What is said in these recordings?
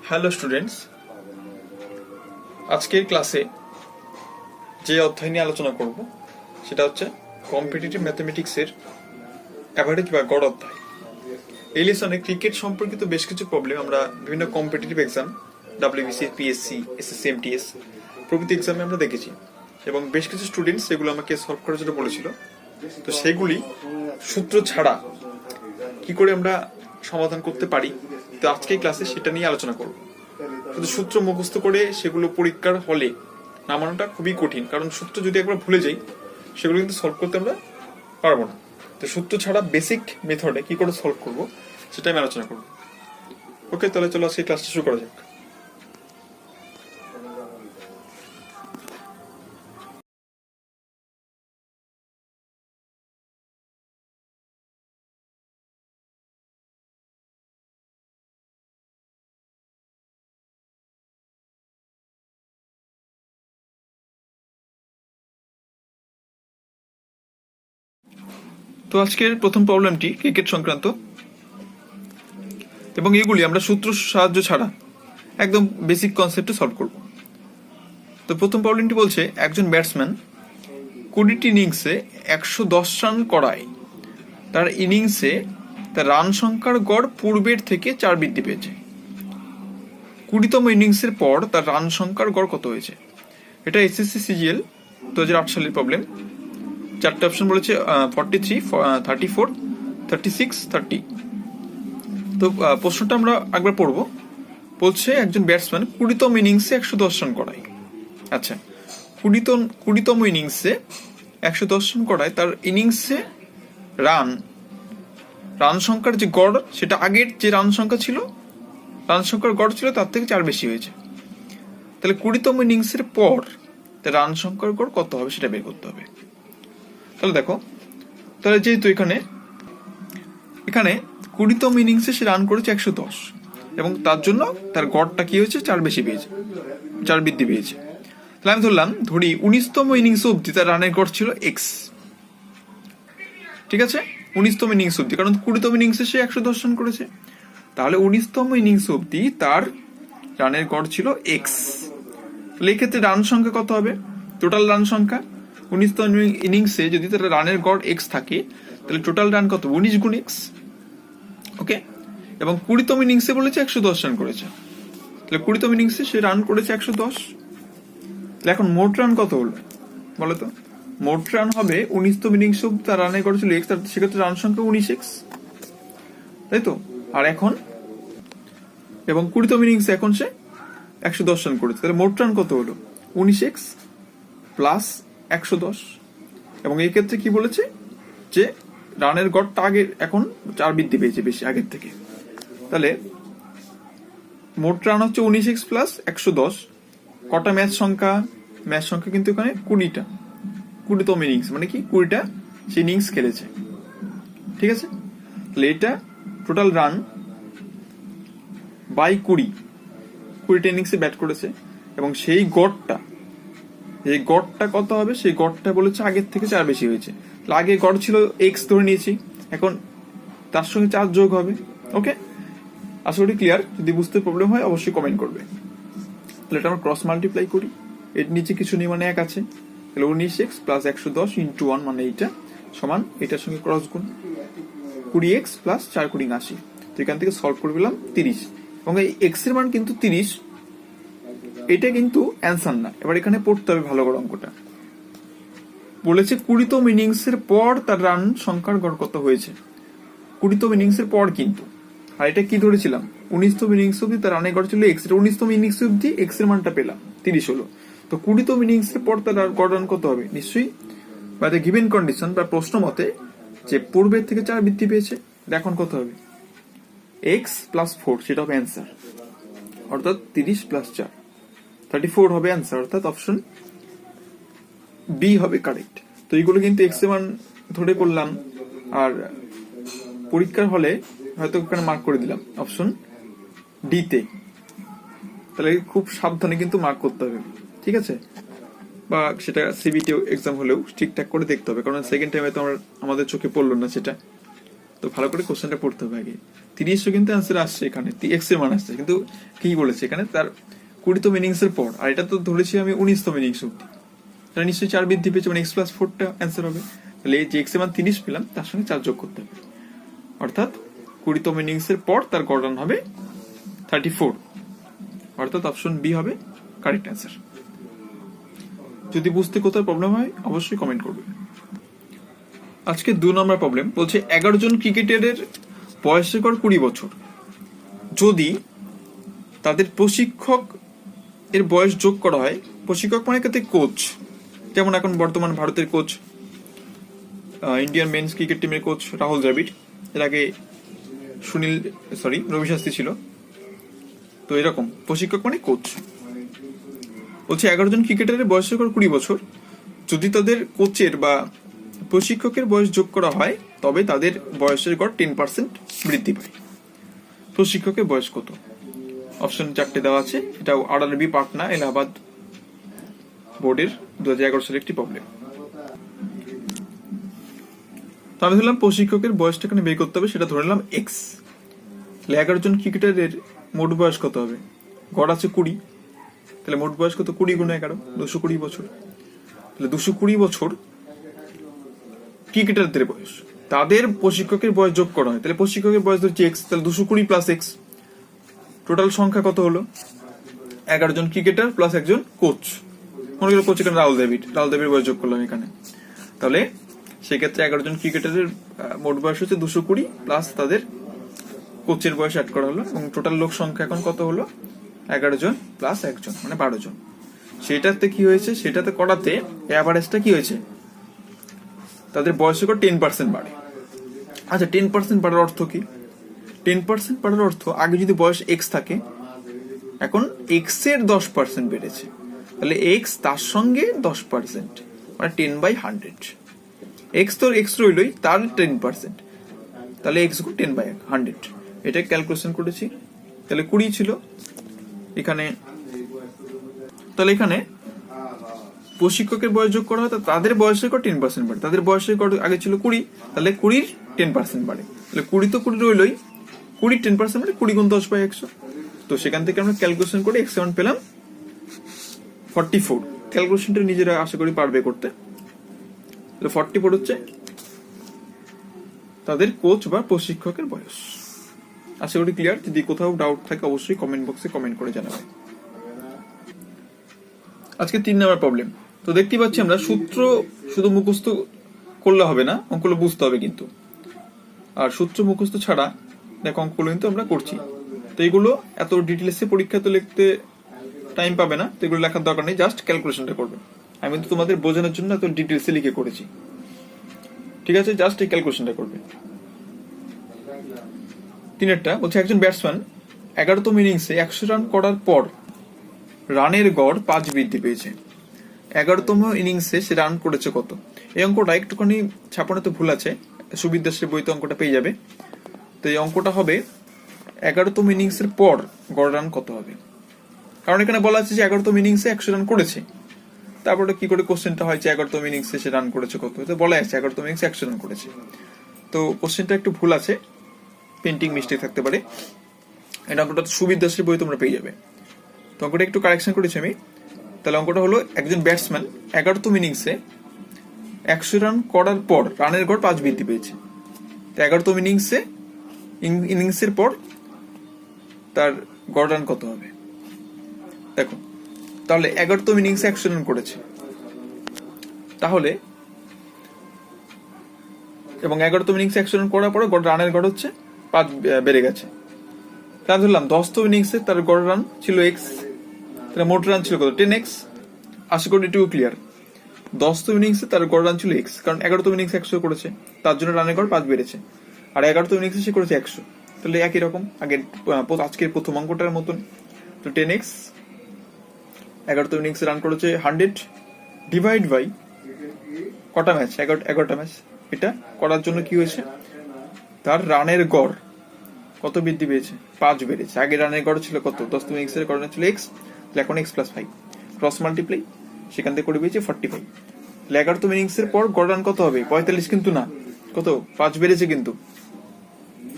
Hello students, আজকের ক্লাসে যে অধ্যায় নিয়ে আলোচনা করব সেটা হচ্ছে কম্পিটিটিভ ম্যাথমেটিক্সের অ্যাভারেজ বা গড় অধ্যায়। এই লেসনে ক্রিকেট সম্পর্কিত বেশ কিছু প্রবলেম আমরা বিভিন্ন competitive exam WBC, PSC, SSC, MTS প্রভৃতি এক্সামে আমরা দেখেছি এবং বেশ কিছু স্টুডেন্টস এগুলো আমাকে সলভ করার জন্য বলেছিল। তো সেগুলি সূত্র ছাড়া কি করে আমরা সমাধান করতে পারি, তো আজকের ক্লাসে সেটা নিয়ে আলোচনা করব। শুধু সূত্র মুখস্থ করে সেগুলো পরীক্ষার হলে নামানোটা খুবই কঠিন, কারণ সূত্র যদি একবার ভুলে যাই সেগুলো কিন্তু সলভ করতে আমরা পারবো না। তো সূত্র ছাড়া বেসিক মেথডে কি করে সলভ করব সেটা আমি আলোচনা করবো। ওকে, তাহলে চলো আজকে ক্লাসটা শুরু করা যাক। তো আজকের প্রথম প্রবলেমটি ক্রিকেট সংক্রান্ত এবং এগুলি আমরা সূত্র সাহায্য ছাড়া একদম বেসিক কনসেপ্টে সলভ করব। তো প্রথম প্রবলেমটি বলছে একজন ব্যাটসম্যান 20টি ইনিংসে 110 রান করায় তার ইনিংসে তার রান সংখ্যার গড় পূর্বের থেকে 4 বৃদ্ধি পেয়েছে। 20তম ইনিংসের পর তার রান সংখ্যার গড় কত হয়েছে? এটা এসএসসি সিজিএল 2008 সালের প্রবলেম। চারটে অপশন বলেছে 43, 34, 36, 30। তো প্রশ্নটা আমরা একবার পড়ব। বলছে একজন ব্যাটসম্যান 20তম ইনিংসে 110 রান করায়। আচ্ছা, 20তম ইনিংসে 110 রান করায় তার ইনিংসে রান সংখ্যার যে গড় সেটা আগের যে রান সংখ্যার গড় ছিল তার থেকে 4 বেশি হয়েছে। তাহলে 20তম ইনিংসের পর তার রান সংখ্যার গড় কত হবে সেটা বের করতে হবে। তাহলে দেখো, তাহলে যেহেতু এখানে 20তম ইনিংসে সে রান করেছে 110 এবং তার জন্য তার গড়টা কি হয়েছে? 4 বেশি পেয়েছে, 4 বৃদ্ধি পেয়েছে। তাহলে আমি ধরি 19তম ইনিংস অব্দি তার রানের গড় ছিল এক্স। ঠিক আছে, 19তম ইনিংস অব্দি, কারণ 20তম ইনিংসে সে 110 রান করেছে। তাহলে 19তম ইনিংস অব্দি তার রানের গড় ছিল এক্স। তাহলে এক্ষেত্রে রান সংখ্যা কত হবে? টোটাল রান সংখ্যা 19তম ইনিংসে যদি তার রানের গড় এক্স থাকে তাহলে টোটাল রান কত? 19 গুণ এক্স। ওকে, এবং 20তম ইনিংসে বলেছে 110 রান করেছে, তাহলে 20তম ইনিংসে সে রান করেছে 110। তাহলে এখন মোট রান কত হলো বলো তো? মোট রান হবে 19তম ইনিংস অব্দি তার রানের গড় ছিল এক্স, সেক্ষেত্রে রান সংখ্যা 19x, তাই তো? আর এখন এবং 20তম ইনিংসে এখন সে 110 রান করেছে, তাহলে মোট রান কত হলো? 19x plus 110। এবং এই ক্ষেত্রে কি বলেছে যে রানের গড়টা আগে এখন 4 বৃদ্ধি পেয়েছে বেশি আগের থেকে। তাহলে মোট রান হচ্ছে 19x প্লাস 110। কটা ম্যাচ সংখ্যা কিন্তু এখানে 20টা। 20তম ইনিংস মানে কি 20টা সে ইনিংস খেলেছে। ঠিক আছে, তাহলে এটা টোটাল রান বাই 20টা ইনিংসে ব্যাট করেছে এবং সেই গড়টা কত হবে? সেই গড়টা বলেছে আগের থেকে 4 বেশি হয়েছে। আগে গড় ছিল এক্স ধরে নিয়েছি, এখন তার সঙ্গে 4 যোগ হবে। ওকে, আশা করি ক্লিয়ার। যদি বুঝতে প্রবলেম হয় অবশ্যই কমেন্ট করবে। তাহলে এটা আমরা ক্রস মাল্টিপ্লাই করি, এর নিচে কিছু নেই মানে 1 আছে, তাহলে 19x প্লাস 110 ইন্টু 1 মানে এইটা সমান এটার সঙ্গে ক্রস গুণ 20x প্লাস 4 কুড়ি 80। তো এখান থেকে সলভ করে পেলাম 30 এবং এই এক্স এর মান কিন্তু 30। এটা কিন্তু অ্যান্সার না, এবার এখানে পড়তে হবে ভালো করে অঙ্কটা। বলেছে 20তম ইনিংসের পর তার রান সংখ্যার গড় কত হয়েছে। 20তম ইনিংসের পর কিন্তু, আর এটা কি ধরেছিলাম? 19তম ইনিংস অব্দি তার রানের গড় ছিল এক্স, 19তম ইনিংস অব্দি এক্স এর মানটা পেলাম 30 হলো। তো 20তম ইনিংসের পর তার গড় রান কত হবে? নিশ্চয়ই বাই দ্য গিভেন কন্ডিশন বা প্রশ্ন মতে যে পূর্বের থেকে 4 বৃদ্ধি পেয়েছে, এখন কত হবে? এক্স প্লাস 4, সেটা হবে অ্যান্সার, অর্থাৎ 30 প্লাস 4 34 হবে অ্যান্সার, অর্থাৎ অপশন বি হবে কারেক্ট। তো এইগুলো কিন্তু এক্স এর মান ধরে করলাম, আর পরীক্ষার হলে হয়তো ওখানে মার্ক করে দিলাম অপশন ডি তে। তাহলে খুব সাবধানে কিন্তু মার্ক করতে হবে, ঠিক আছে? বা সেটা সিবিটি এক্সাম হলেও ঠিকঠাক করে দেখতে হবে, কারণ সেকেন্ড টাইমে তো আমাদের চোখে পড়লো না সেটা। তো ভালো করে কোশ্চেনটা পড়তে হবে আগে। 30 কিন্তু অ্যান্সার আসছে, এখানে এক্স এর মান আসছে, কিন্তু কি বলেছে এখানে তার 20তম ইনিংস এর পর, আর এটা তো ধরেছি আমি 19তম ইনিংস অব্দি, তাহলে নিশ্চয়ই 4 বৃদ্ধি পেয়েছে, মানে x+4টা অ্যান্সার হবে। তাহলে এই যে এক্স এর মান 30 পেলাম তার সঙ্গে 4 যোগ করতে হবে, অর্থাৎ 20তম ইনিংস এর পর তার গড় রান হবে 34, অর্থাৎ অপশন বি হবে কারেক্ট অ্যান্সার। যদি বুঝতে কোথাও প্রবলেম হয় অবশ্যই কমেন্ট করবে। আজকে 2 নম্বর প্রবলেম বলছে 11 জন ক্রিকেটারের বয়স রেকর্ড 20 বছর, যদি তাদের প্রশিক্ষক এর বয়স যোগ করা হয়, প্রশিক্ষক মানে ক্ষেত্রে কোচ, যেমন এখন বর্তমান ভারতের কোচ, ইন্ডিয়ান মেন্স ক্রিকেট টিমের কোচ রাহুল দ্রাবিড়, এর আগে রবি শাস্ত্রী ছিল, তো এরকম প্রশিক্ষক মানে কোচ। বলছে 11 জন ক্রিকেটারের বয়স রেকর্ড 20 বছর, যদি তাদের কোচের বা প্রশিক্ষকের বয়স যোগ করা হয় তবে তাদের বয়সের গড় 10% বৃদ্ধি পায়। প্রশিক্ষকের বয়স কত? অপশন 4টে দেওয়া আছে, এটা RRB পাটনা এলাহাবাদ বোর্ডের 2011 সালের একটি প্রবলেম। তো আমি ধরলাম প্রশিক্ষকের বয়সটা এখানে বের করতে হবে, সেটা ধরে নিলাম এক্স। তাহলে 11 জন ক্রিকেটারের মোট বয়স কত হবে? গড় আছে 20, তাহলে মোট বয়স কত? 20 গুণ 11, 220 বছর। তাহলে 220 বছর ক্রিকেটারদের বয়স, তাদের প্রশিক্ষকের বয়স যোগ করা হয়, তাহলে প্রশিক্ষকের বয়স ধরছি এক্স, তাহলে 220 প্লাস এক্স, টোটাল সংখ্যা কত হলো? 11 জন ক্রিকেটার প্লাস একজন কোচ, মনে করো কোচ এখানে রাহুল দ্রাবিড় বয়স যোগ করলাম এখানে, তাহলে সেক্ষেত্রে 11 জন ক্রিকেটারের মোট বয়স হচ্ছে 220 প্লাস তাদের কোচের বয়স অ্যাড করা হলো, এবং টোটাল লোক সংখ্যা এখন কত হলো? 11 জন প্লাস একজন, মানে 12 জন। সেটাতে কি হয়েছে? সেটাতে করাতে অ্যাভারেজটা কি হয়েছে? তাদের বয়সের গড় 10% বাড়ে। আচ্ছা, 10% বাড়ার অর্থ কি? 10% বাড়ার অর্থ, আগে যদি বয়স এক্স থাকে, এখন এক্স এর 10% বেড়েছে, তাহলে এক্স তার সঙ্গে 10%, মানে 10/100। এক্স তো এক্স রইলই, তার 10%, তাহলে এক্স গুণ 10/100, এটা ক্যালকুলেশন করেছি। তাহলে 20 ছিল এখানে, তাহলে এখানে প্রশিক্ষকের বয়স যোগ করা হয়, তাদের বয়সের গড় 10% বাড়ে, তাদের বয়সের গড় আগে ছিল 20, তাহলে 20 10% বাড়ে, তাহলে 20 তো 20 রইলই, 20 10% মানে 20 গুণ 10/100। তো সেখান থেকে আমরা ক্যালকুলেশন করে এক্স মান পেলাম 44। ক্যালকুলেশনটা নিজেরা আশা করি পারবে করতে। 44 হচ্ছে তাদের কোচ বা প্রশিক্ষকের বয়স। আশা করি ক্লিয়ার। যদি কোথাও ডাউট থাকে অবশ্যই কমেন্ট বক্সে কমেন্ট করে জানাবে। আজকে 3 নম্বর প্রবলেম। তো দেখতে পাচ্ছি আমরা সূত্র শুধু মুখস্থ করলে হবে না, অঙ্কগুলো বুঝতে হবে কিন্তু। আর সূত্র মুখস্থ ছাড়া দেখ অঙ্কগুলো কিন্তু আমরা করছি, তো এইগুলো এত ডিটেলসে পরীক্ষা তো লিখতে টাইম পাবে না, তো এগুলো লেখার দরকার নেই, জাস্ট ক্যালকুলেশনটা করবে। আমি কিন্তু তোমাদের বোঝানোর জন্য এত ডিটেলসে লিখে করেছি, ঠিক আছে? জাস্ট এই ক্যালকুলেশনটা করবে। 3টা বলছে একজন ব্যাটসম্যান 11তম ইনিংসে 100 রান করার পর রানের গড় 5 বৃদ্ধি পেয়েছে। 11তম ইনিংসে সে রান করেছে কত? এই অঙ্কটা একটুখানি ছাপানোতে ভুল আছে, সুবিদ দাসের বইতে অঙ্কটা পেয়ে যাবে। তো এই অঙ্কটা হবে 11তম ইনিংসের পর গড় রান কত হবে, কারণ এখানে বলা আছে যে 11তম ইনিংসে 100 রান করেছে। তারপরে কি করে কোশ্চেনটা হয় যে 11তম ইনিংসে সে রান করেছে কত? তো বলা আছে 11তম ইনিংসে 100 রান করেছে। তো কোশ্চেনটা একটু ভুল আছে, পেন্টিং মিস্টেক থাকতে পারে। এটা অঙ্কটা সুবিদ দাসের বই তোমরা পেয়ে যাবে। তো অঙ্কটা একটু কারেকশন করেছি আমি। তাহলে অঙ্কটা হলো একজন ব্যাটসম্যান 11তম ইনিংসে 100 রান করার পর রানের গড় 5 বৃদ্ধি পেয়েছে। তো 11তম ইনিংসের পর তার গড় রান কত হবে? দেখো, তাহলে 11তম ইনিংসে 100 রান করেছে, তাহলে এবং 11তম ইনিংসে 100 রান করার পরে রানের গড় হচ্ছে 5 বেড়ে গেছে। তাহলে ধরলাম 10তম ইনিংসে তার গড় রান ছিল এক্স, তাহলে মোট রান ছিল কত? 10x। আশা করি এটুকু ক্লিয়ার। 10তম ইনিংসে তার গড় রান ছিল এক্স, কারণ 11তম ইনিংসে 100 করেছে, তার জন্য রানের গড় 5 বেড়েছে। আর 11তম ইনিংসে সে করেছে 100, তাহলে একই রকম আজকের প্রথম অঙ্কটার মতন। তো 10x, 11তম ইনিংসে রান করেছে 100, ডিভাইড বাই কটা ম্যাচ? 11টা ম্যাচ। এটা করার জন্য কি হয়েছে? তার রানের গড় কত বৃদ্ধি পেয়েছে? 5 বেড়েছে। আগে রানের গড় ছিল কত? 10তম ইনিংসের গড় ছিল এক্স, তাহলে এখন x+5 ক্রস মাল্টিপ্লাই, সেখান থেকে করে পেয়েছে 45। তাহলে 11তম ইনিংসের পর গড় রান কত হবে? 45 কিন্তু না, কত? 5 বেড়েছে কিন্তু,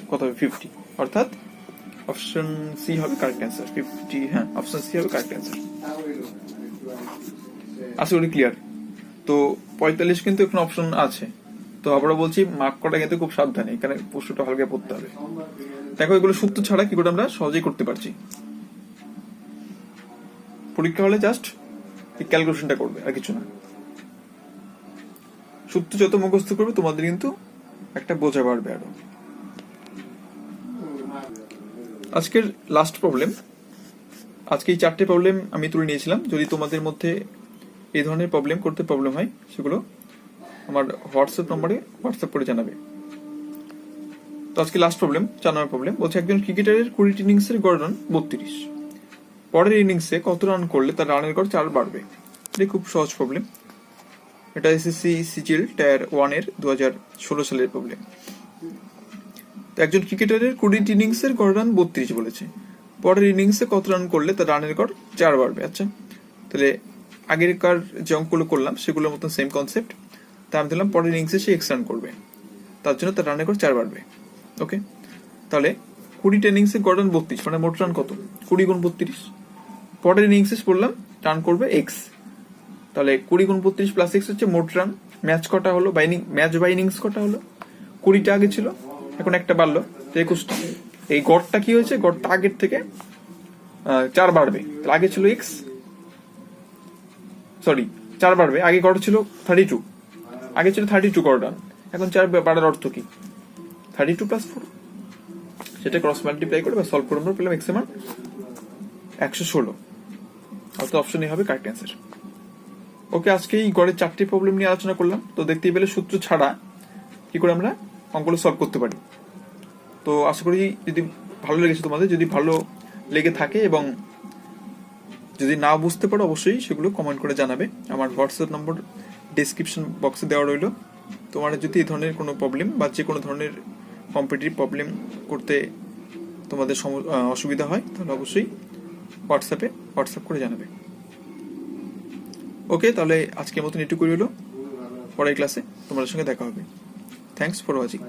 কত হবে 50, অর্থাৎ অপশন সি হবে কারেক্ট অ্যান্সার 50। হ্যাঁ, অপশন সি হবে কারেক্ট অ্যান্সার। আশা করি ক্লিয়ার। তো 45 কিন্তু এখন অপশন আছে, তো আবারও বলছি মার্ক করা কিন্তু খুব সাবধানে, এখানে প্রশ্নটা হালকা পড়তে হবে। দেখো এগুলো সূত্র ছাড়া কি করে আমরা সহজেই করতে পারছি। পরীক্ষা হলে জাস্ট এই ক্যালকুলেশনটা করবে, আর কিছু না। সূত্র যত মুখস্থ করবে তোমাদের কিন্তু একটা বোঝা বাড়বে আরো। আজকের লাস্ট প্রবলেম, আজকে এই 4টে প্রবলেম আমি তুলে নিয়েছিলাম। যদি তোমাদের মধ্যে এই ধরনের প্রবলেম করতে প্রবলেম হয় সেগুলো আমার হোয়াটসঅ্যাপ নম্বরে হোয়াটসঅ্যাপ করে জানাবে। তো আজকে লাস্ট প্রবলেম, 4 নম্বর প্রবলেম বলছে একজন ক্রিকেটারের 20 ইনিংসের গড় রান 32, পরের ইনিংসে কত রান করলে তার রানের গড় 4 বাড়বে। এটা খুব সহজ প্রবলেম, এটা এসএসসি সিজিএল টায়ার 1 এর 2016 সালের প্রবলেম। তো একজন ক্রিকেটারের 20 ইনিংসের গড় রান 32 বলেছে, পরের ইনিংসে কত রান করলে তার রানের গড় 4 বাড়বে। আচ্ছা, তাহলে আগেরকার যে অঙ্কগুলো করলাম সেগুলোর মতন সেম কনসেপ্ট। তা আমি দিলাম পরের ইনিংসে সে এক্স রান করবে, তার জন্য তার রানের গড় 4 বাড়বে। ওকে, তাহলে 20 ইনিংসে গড় রান 32, মানে মোট রান কত? 20 গুণ 32। পরের ইনিংসে বললাম রান করবে এক্স, তাহলে 20 গুণ 32 প্লাস এক্স হচ্ছে মোট রান। ম্যাচ কটা হলো, ম্যাচ বাই ইনিংস কটা হলো? 20টা আগে ছিল, এখন একটা বাড়লো, 21টা। এই গড়টা কি হয়েছে? গড়টা আগের থেকে 4 বাড়বে। আগে ছিল এক্স, সরি 4 বাড়বে। আগে গড় ছিল 32, আগে ছিল 32 গড় রান, এখন 4 বাড়ার অর্থ কি? 32 প্লাস 4, সেটা ক্রস মাল্টিপ্লাই করে বা সলভ করে আমরা পেলাম এক্স এর মান 116, অর্থাৎ অপশন এ হবে কারেক্ট অ্যান্সার। ওকে, আজকে এই গড়ের 4টে প্রবলেম নিয়ে আলোচনা করলাম। তো দেখতেই পেলে সূত্র ছাড়া কি করে আমরা অঙ্কগুলো সলভ করতে পারি। তো আশা করি যদি ভালো লেগেছে তোমাদের, যদি ভালো লেগে থাকে এবং যদি না বুঝতে পারো অবশ্যই সেগুলো কমেন্ট করে জানাবে। আমার হোয়াটসঅ্যাপ নম্বর ডেসক্রিপশন বক্সে দেওয়া রইল। তোমার যদি এই ধরনের কোনো প্রবলেম বা যে কোনো ধরনের কম্পিটিটিভ প্রবলেম করতে তোমাদের অসুবিধা হয় তাহলে অবশ্যই হোয়াটসঅ্যাপ করে জানাবে। ওকে, তাহলে আজকের মতন এটুকুই হলো। পরের ক্লাসে তোমাদের সঙ্গে দেখা হবে। Thanks for watching.